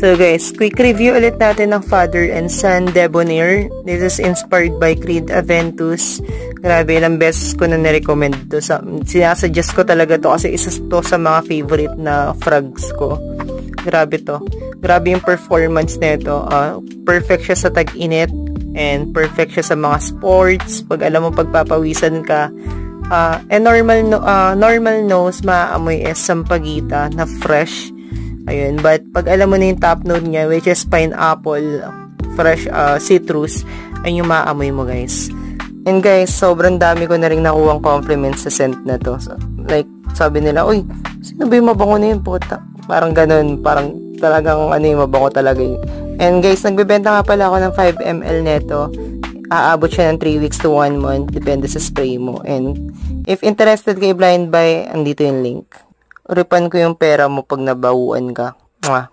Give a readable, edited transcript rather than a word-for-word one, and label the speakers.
Speaker 1: So guys, quick review ulit natin ng Father and Son Debonair. This is inspired by Creed Aventus. Grabe, ilang beses ko na nirecommend to. Sinasuggest ko talaga to kasi isa to sa mga favorite na frogs ko. Grabe to. Grabe yung performance nito. Perfect siya sa tag-init and perfect siya sa mga sports. Pag alam mo pagpapawisan ka. And normal nose maaamoy is sampagita na fresh. Ayun, but pag alam mo na yung top note niya, which is pineapple, fresh citrus, ay yung maamoy mo guys. And guys, sobrang dami ko na rin nakuwang compliments sa scent na to. So, like, sabi nila, uy, sino ba yung mabango na yun, puta? Parang ganun, parang talagang yung mabango talaga yun. And guys, nagbebenta nga pala ako ng 5 ml neto. Aabot siya ng 3 weeks to 1 month, depende sa spray mo. And if interested kay Blind Buy, andito yung link. Ripan ko yung pera mo pag nabauan ka. Mwah.